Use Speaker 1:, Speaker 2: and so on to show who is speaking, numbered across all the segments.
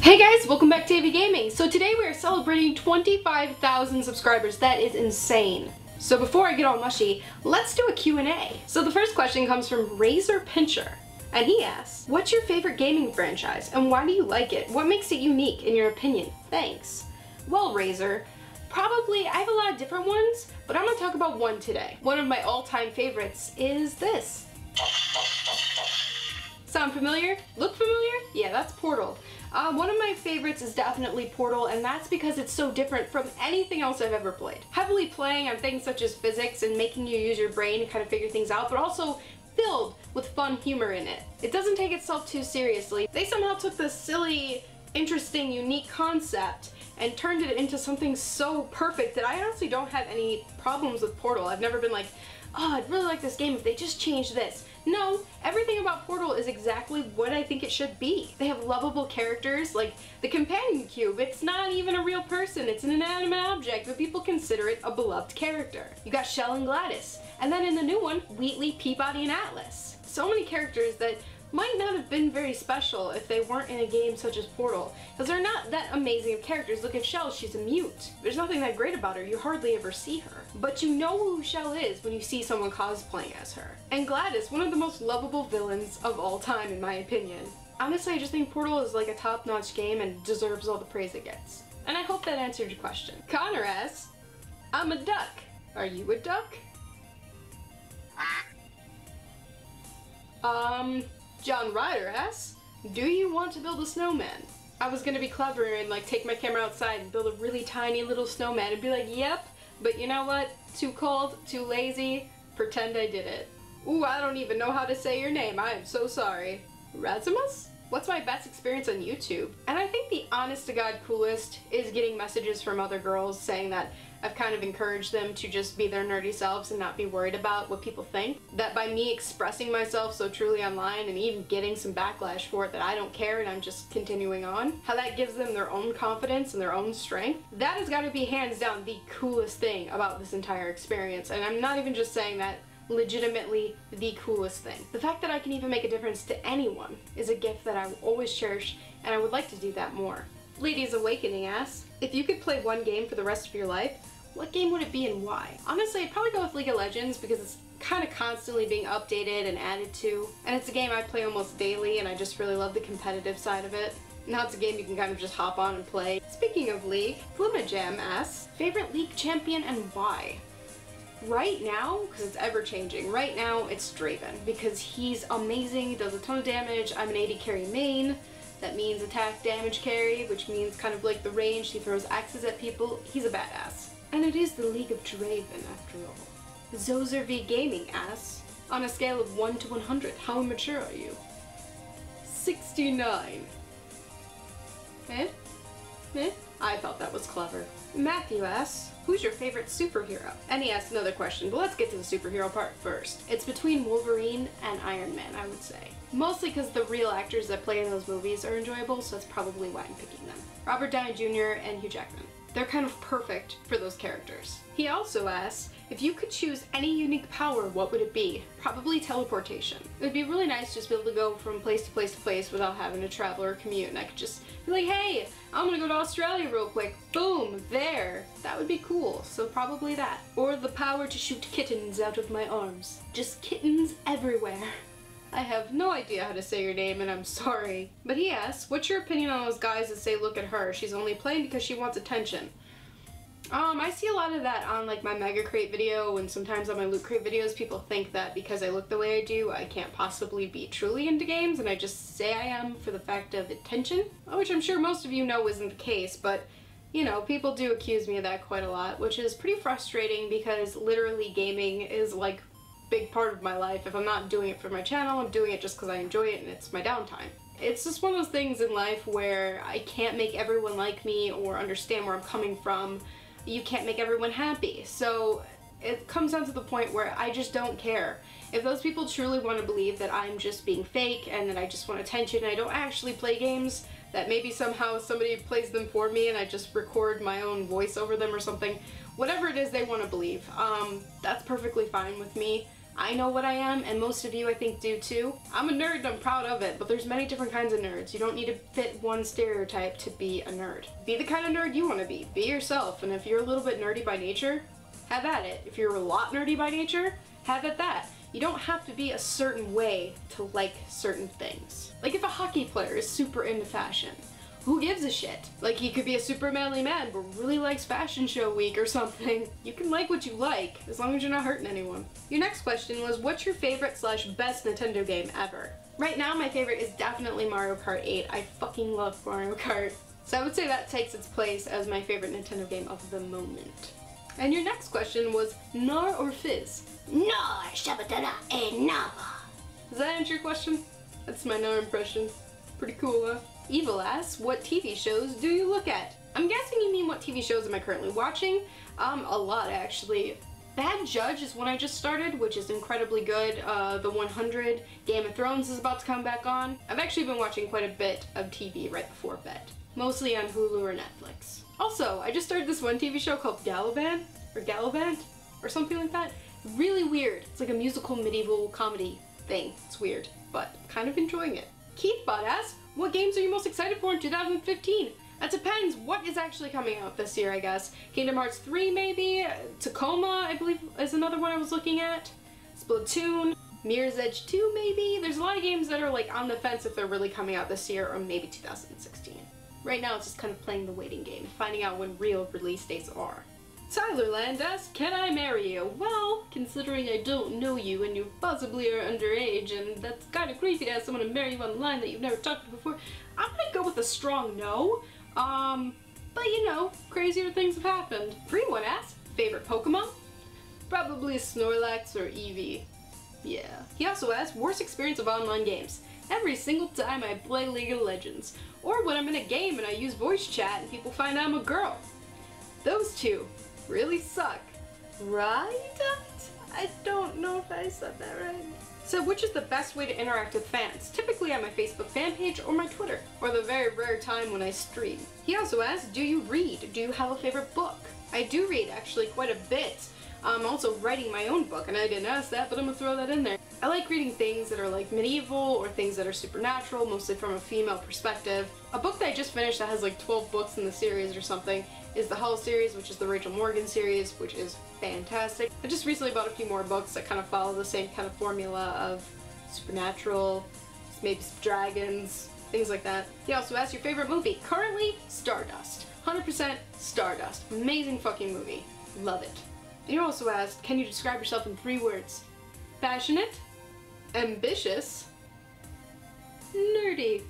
Speaker 1: Hey guys, welcome back to AviGaming. So today we are celebrating 25,000 subscribers. That is insane. So before I get all mushy, let's do a Q&A. So the first question comes from Razor Pincher, and he asks, what's your favorite gaming franchise and why do you like it? What makes it unique in your opinion? Thanks. Well, Razor, probably I have a lot of different ones, but I'm gonna talk about one today. One of my all-time favorites is this. Sound familiar? Look familiar? Yeah, that's Portal. One of my favorites is definitely Portal, and that's because it's so different from anything else I've ever played. Heavily playing on things such as physics and making you use your brain to kind of figure things out, but also filled with fun humor in it. It doesn't take itself too seriously. They somehow took this silly, interesting, unique concept and turned it into something so perfect that I honestly don't have any problems with Portal. I've never been like, oh, I'd really like this game if they just changed this. No, everything about Portal is exactly what I think it should be. They have lovable characters, like the companion cube. It's not even a real person, it's an inanimate object, but people consider it a beloved character. You got Shell and Gladys, and then in the new one, Wheatley, Peabody, and Atlas. So many characters that might not have been very special if they weren't in a game such as Portal, because they're not that amazing of characters. Look at Shell, she's a mute. There's nothing that great about her, you hardly ever see her. But you know who Shell is when you see someone cosplaying as her. And Gladys, one of the most lovable villains of all time in my opinion. Honestly, I just think Portal is like a top-notch game and deserves all the praise it gets. And I hope that answered your question. Connor asks, I'm a duck. Are you a duck? John Ryder asks, do you want to build a snowman? I was gonna be clever and like take my camera outside and build a really tiny little snowman and be like, yep, but you know what? Too cold, too lazy, pretend I did it. Ooh, I don't even know how to say your name, I am so sorry. Razimus? What's my best experience on YouTube? And I think the honest to God coolest is getting messages from other girls saying that I've kind of encouraged them to just be their nerdy selves and not be worried about what people think. That by me expressing myself so truly online and even getting some backlash for it, that I don't care and I'm just continuing on, how that gives them their own confidence and their own strength. That has got to be hands down the coolest thing about this entire experience, and I'm not even just saying that, legitimately the coolest thing. The fact that I can even make a difference to anyone is a gift that I will always cherish, and I would like to do that more. Ladies Awakening asks, if you could play one game for the rest of your life, what game would it be and why? Honestly, I'd probably go with League of Legends because it's kind of constantly being updated and added to, and it's a game I play almost daily and I just really love the competitive side of it. Now it's a game you can kind of just hop on and play. Speaking of League, Plumajam asks, favorite League champion and why? Right now, because it's ever changing, right now it's Draven because he's amazing, does a ton of damage. I'm an AD carry main. That means attack damage carry, which means kind of like the range. He throws axes at people. He's a badass. And it is the League of Draven after all. Zozer V Gaming asks, on a scale of 1 to 100, how immature are you? 69. Eh? I thought that was clever. Matthew asks, who's your favorite superhero? And he asks another question, but let's get to the superhero part first. It's between Wolverine and Iron Man, I would say. Mostly because the real actors that play in those movies are enjoyable, so that's probably why I'm picking them. Robert Downey Jr. and Hugh Jackman. They're kind of perfect for those characters. He also asks, if you could choose any unique power, what would it be? Probably teleportation. It would be really nice just to be able to go from place to place to place without having to travel or commute, and I could just be like, hey, I'm gonna go to Australia real quick. Boom, there. That would be cool, so probably that. Or the power to shoot kittens out of my arms. Just kittens everywhere. I have no idea how to say your name and I'm sorry. But he asks, what's your opinion on those guys that say look at her, she's only playing because she wants attention? I see a lot of that on like my Mega Crate video and sometimes on my Loot Crate videos. People think that because I look the way I do, I can't possibly be truly into games, and I just say I am for the fact of attention. Which I'm sure most of you know isn't the case, but you know, people do accuse me of that quite a lot, which is pretty frustrating because literally gaming is like big part of my life. If I'm not doing it for my channel, I'm doing it just because I enjoy it and it's my downtime. It's just one of those things in life where I can't make everyone like me or understand where I'm coming from. You can't make everyone happy. So it comes down to the point where I just don't care. If those people truly want to believe that I'm just being fake and that I just want attention and I don't actually play games, that maybe somehow somebody plays them for me and I just record my own voice over them or something, whatever it is they want to believe, that's perfectly fine with me. I know what I am, and most of you I think do too. I'm a nerd and I'm proud of it, but there's many different kinds of nerds. You don't need to fit one stereotype to be a nerd. Be the kind of nerd you want to be. Be yourself, and if you're a little bit nerdy by nature, have at it. If you're a lot nerdy by nature, have at that. You don't have to be a certain way to like certain things. Like if a hockey player is super into fashion, who gives a shit? Like he could be a super manly man but really likes fashion show week or something. You can like what you like, as long as you're not hurting anyone. Your next question was, what's your favorite / best Nintendo game ever? Right now my favorite is definitely Mario Kart 8. I fucking love Mario Kart. So I would say that takes its place as my favorite Nintendo game of the moment. And your next question was, Nar or Fizz? Nar, Shabadana, and Nava. Does that answer your question? That's my Nar impression. Pretty cool, huh? Evil asks, what TV shows do you look at? I'm guessing you mean what TV shows am I currently watching? A lot actually. Bad Judge is one I just started, which is incredibly good. The 100, Game of Thrones is about to come back on. I've actually been watching quite a bit of TV right before bed. Mostly on Hulu or Netflix. Also, I just started this one TV show called Gallivant, or something like that. Really weird. It's like a musical medieval comedy thing. It's weird, but kind of enjoying it. Keithbot asks, what games are you most excited for in 2015? That depends. What is actually coming out this year, I guess. Kingdom Hearts 3 maybe? Tacoma, I believe, is another one I was looking at. Splatoon. Mirror's Edge 2 maybe? There's a lot of games that are like on the fence if they're really coming out this year or maybe 2016. Right now it's just kind of playing the waiting game, finding out when real release dates are. Tylerland asks, can I marry you? Well, considering I don't know you and you possibly are underage and that's kind of creepy to have someone to marry you online that you've never talked to before, I'm gonna go with a strong no. But you know, crazier things have happened. Free One asks, favorite Pokemon? Probably Snorlax or Eevee. Yeah. He also asks, worst experience of online games? Every single time I play League of Legends. Or when I'm in a game and I use voice chat and people find I'm a girl. Those two really suck. Right? I don't know if I said that right. So which is the best way to interact with fans? Typically on my Facebook fan page or my Twitter, or the very rare time when I stream. He also asks, do you read? Do you have a favorite book? I do read actually quite a bit. I'm also writing my own book, and I didn't ask that, but I'm gonna throw that in there. I like reading things that are like medieval or things that are supernatural, mostly from a female perspective. A book that I just finished that has like 12 books in the series or something is the Hull series, which is the Rachel Morgan series, which is fantastic. I just recently bought a few more books that kind of follow the same kind of formula of supernatural, maybe some dragons, things like that. He also asked your favorite movie. Currently, Stardust. 100% Stardust. Amazing fucking movie. Love it. And you also asked, can you describe yourself in 3 words? Passionate, ambitious, nerdy.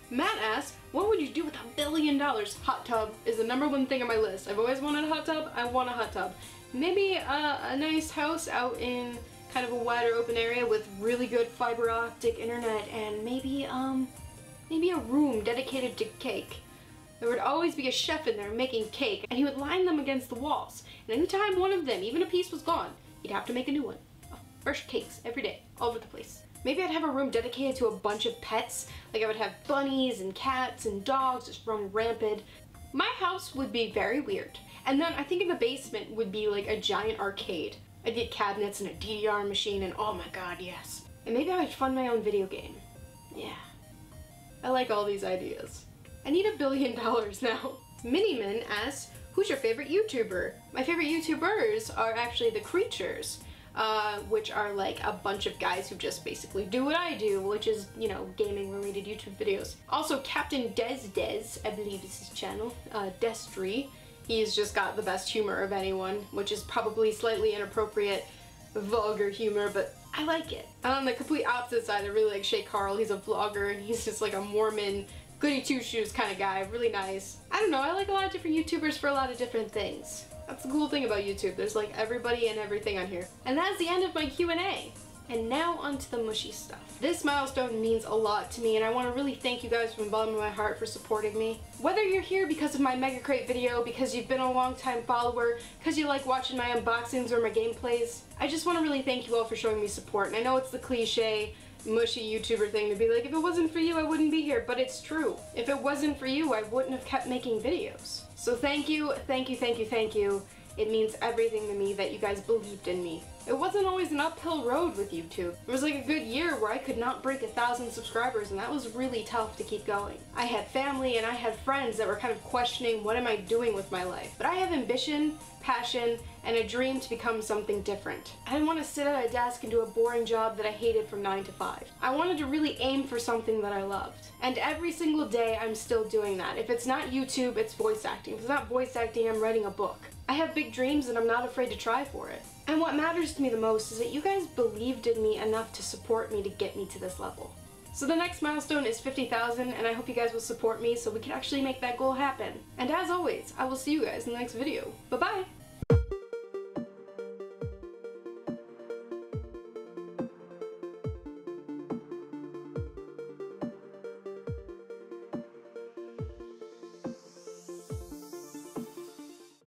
Speaker 1: Matt asked, what would you do with $1 billion? Hot tub is the #1 thing on my list. I've always wanted a hot tub. I want a hot tub. Maybe a nice house out in kind of a wider open area with really good fiber optic internet, and maybe a room dedicated to cake. There would always be a chef in there making cake, and he would line them against the walls. And anytime one of them, even a piece, was gone, he'd have to make a new one. Fresh cakes every day, all over the place. Maybe I'd have a room dedicated to a bunch of pets. Like I would have bunnies and cats and dogs just running rampant. My house would be very weird. And then I think in the basement would be like a giant arcade. I'd get cabinets and a DDR machine and oh my god, yes. And maybe I would fund my own video game. Yeah. I like all these ideas. I need $1 billion now. Miniman asks, who's your favorite YouTuber? My favorite YouTubers are actually the Creatures. Which are like a bunch of guys who just basically do what I do, which is, you know, gaming related YouTube videos. Also Captain Des, I believe is his channel, Destry. He's just got the best humor of anyone, which is probably slightly inappropriate, vulgar humor, but I like it. And on the complete opposite side, I really like Shay Carl. He's a vlogger and he's just like a Mormon goody two-shoes kind of guy, really nice. I don't know, I like a lot of different YouTubers for a lot of different things. That's the cool thing about YouTube. There's like everybody and everything on here. And that's the end of my Q&A. And now onto the mushy stuff. This milestone means a lot to me, and I want to really thank you guys from the bottom of my heart for supporting me. Whether you're here because of my Mega Crate video, because you've been a long time follower, because you like watching my unboxings or my gameplays, I just want to really thank you all for showing me support. And I know it's the cliche, mushy YouTuber thing to be like, if it wasn't for you, I wouldn't be here, but it's true. If it wasn't for you, I wouldn't have kept making videos. So thank you, thank you, thank you, thank you. It means everything to me that you guys believed in me. It wasn't always an uphill road with YouTube. There was like a good year where I could not break 1,000 subscribers, and that was really tough to keep going. I had family and I had friends that were kind of questioning what am I doing with my life. But I have ambition, passion, and a dream to become something different. I didn't want to sit at a desk and do a boring job that I hated from 9 to 5. I wanted to really aim for something that I loved. And every single day I'm still doing that. If it's not YouTube, it's voice acting. If it's not voice acting, I'm writing a book. I have big dreams and I'm not afraid to try for it. And what matters to me the most is that you guys believed in me enough to support me to get me to this level. So the next milestone is 50,000, and I hope you guys will support me so we can actually make that goal happen. And as always, I will see you guys in the next video. Bye-bye!